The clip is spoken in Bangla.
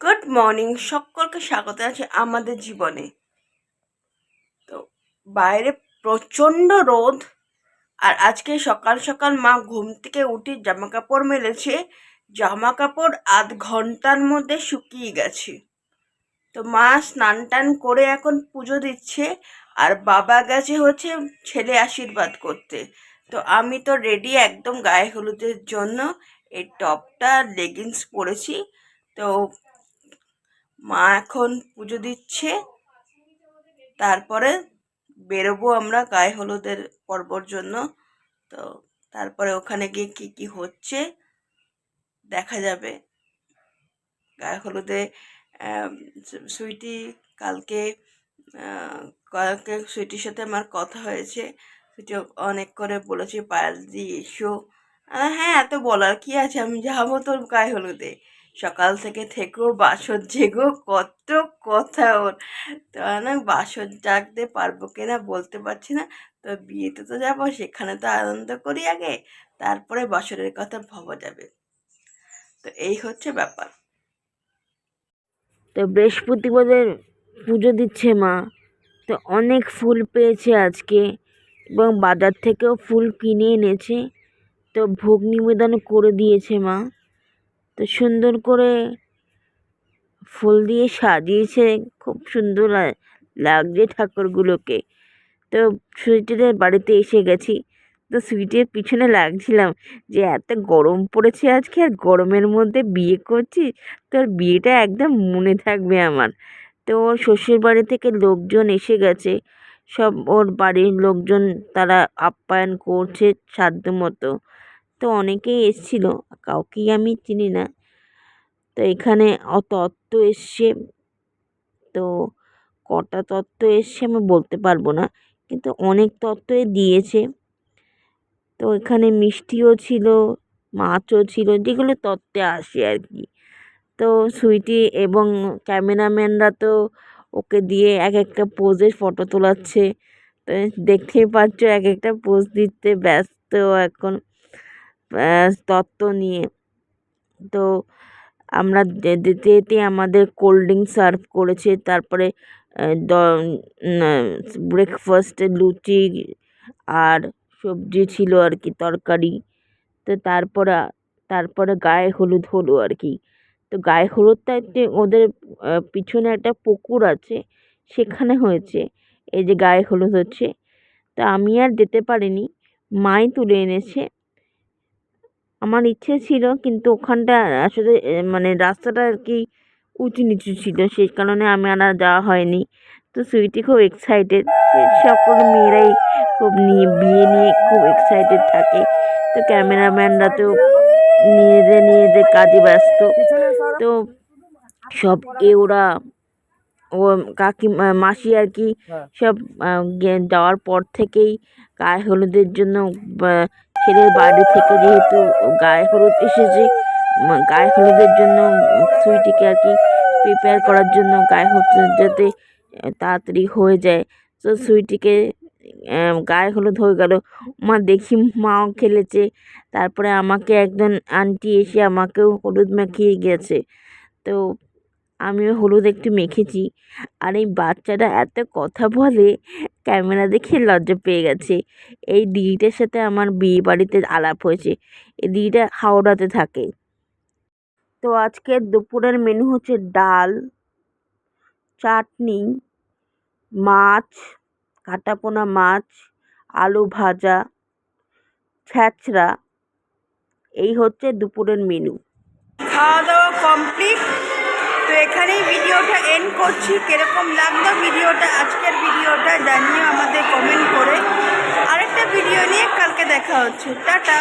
গুড মর্নিং, সকলকে স্বাগত আছে আমাদের জীবনে। তো বাইরে প্রচণ্ড রোদ, আর আজকে সকাল সকাল মা ঘুম থেকে উঠে জামা কাপড় মেলেছে। জামা কাপড় আধ ঘন্টার মধ্যে শুকিয়ে গেছে। তো মা স্নান টান করে এখন পুজো দিচ্ছে, আর বাবা গেছে হচ্ছে ছেলে আশীর্বাদ করতে। তো আমি তো রেডি একদম গায়ে হলুদের জন্য। এই টপটা লেগিংস পরেছি। তো মা এখন পুজো দিচ্ছে, তারপরে বেরোবো আমরা গায়ে হলুদের পর্বর জন্য। তো তারপরে ওখানে গিয়ে কি কি হচ্ছে দেখা যাবে। গায়ে হলুদে সুইটি কালকে কালকে সুইটির সাথে আমার কথা হয়েছে। সুইটি অনেক করে বলেছে পায়েল দি এসো। হ্যাঁ, এত বলার কি আছে, আমি যাবো তোর গায়ে হলুদে। সকাল থেকে থেকেও বাসর জেগো, কত কথা ওর। তো না, বাসর জাগতে পারবো কিনা বলতে পারছি না। তো বিয়েতে তো যাবো, সেখানে তো আনন্দ করি আগে, তারপরে বাসরের কথা ভাবা যাবে। তো এই হচ্ছে ব্যাপার। তো বৃহস্পতিবারের পুজো দিচ্ছে মা। তো অনেক ফুল পেয়েছে আজকে, এবং বাজার থেকেও ফুল কিনে এনেছে। তো ভোগ নিবেদন করে দিয়েছে মা। তো সুন্দর করে ফুল দিয়ে সাজিয়েছে, খুব সুন্দর লাগছে ঠাকুরগুলোকে। তো সুইটিদের বাড়িতে এসে গেছি। তো সুইটির পিছনে লাগছিলাম যে এত গরম পড়েছে আজকে, আর গরমের মধ্যে বিয়ে করছি, তোর বিয়েটা একদম মনে থাকবে আমার। তো ওর শ্বশুর বাড়ি থেকে লোকজন এসে গেছে, সব ওর বাড়ির লোকজন, তারা আপ্যায়ন করছে সাধ্য মতো। তো অনেকেই এসছিল, কাউকেই আমি চিনি না। তো এখানে তত্ত্ব এসছে। তো কটা তত্ত্ব এসছে আমি বলতে পারবো না, কিন্তু অনেক তত্ত্বই দিয়েছে। তো এখানে মিষ্টিও ছিল, মাছও ছিল, যেগুলো তত্ত্বে আসে আর কি। তো সুইটি এবং ক্যামেরাম্যানরা তো ওকে দিয়ে এক একটা পোজের ফটো তোলাচ্ছে। তো দেখতেই পাচ্ছ এক একটা পোজ দিতে ব্যস্ত এখন তত্ত্ব নিয়ে। তো আমরা যেতে যেতে আমাদের কোল্ড ড্রিঙ্ক সার্ভ করেছে। তারপরে ব্রেকফাস্টে লুচি আর সবজি ছিল আর কি, তরকারি। তো তারপরে গায়ে হলুদ হলো আর কি। তো গায়ে হলুদটা ওদের পিছনে একটা পুকুর আছে, সেখানে হয়েছে। এই যে গায়ে হলুদ হচ্ছে। তা আমি আর যেতে পারিনি, মাই তুলে এনেছে। আমার ইচ্ছে ছিল, কিন্তু ওখানটা আসলে মানে রাস্তাটা আর কি উঁচু নিচু ছিল, সেই কারণে আমি আর যাওয়া হয়নি। তো সুইটি খুব এক্সাইটেড, সকল মেয়েরাই খুব বিয়ে নিয়ে খুব এক্সাইটেড থাকে। তো ক্যামেরাম্যানরা তো নিজেদের কাজে ব্যস্ত। তো সব ওরা ও মাসি আর কি সব যাওয়ার পর থেকেই গায়ে হলুদের জন্য ছেলের বাড়ি থেকে যেহেতু গায়ে হলুদ এসেছে, গায়ে হলুদের জন্য সুইটিকে আর কি প্রিপেয়ার করার জন্য গায়ে হলুদ যাতে তাড়াতাড়ি হয়ে যায়। তো সুইটিকে গায়ে হলুদ হয়ে গেল, মা দেখি মাও খেলেছে। তারপরে আমাকে একজন আন্টি এসে আমাকেও হলুদ মাখিয়ে গেছে। তো আমিও হলুদ একটু মেখেছি। আর এই বাচ্চাটা এত কথা বলে, ক্যামেরা দেখে লজ্জা পেয়ে গেছে। এই দিদিটার সাথে আমার বিয়ে বাড়িতে আলাপ হয়েছে। এই দিদিটা হাওড়াতে থাকে। তো আজকে দুপুরের মেনু হচ্ছে ডাল, চাটনি, মাছ, কাটাপোনা মাছ, আলু ভাজা, ছ্যাঁচড়া। এই হচ্ছে দুপুরের মেনু। খাওয়া দাওয়া কমপ্লিট। তো এখানেই ভিডিওটা এন্ড করছি। কিরকম লাগলো ভিডিওটা, আজকের ভিডিওটা জানিও আমাদের কমেন্ট করে। আরেকটা ভিডিও নিয়ে কালকে দেখা হচ্ছে। টাটা।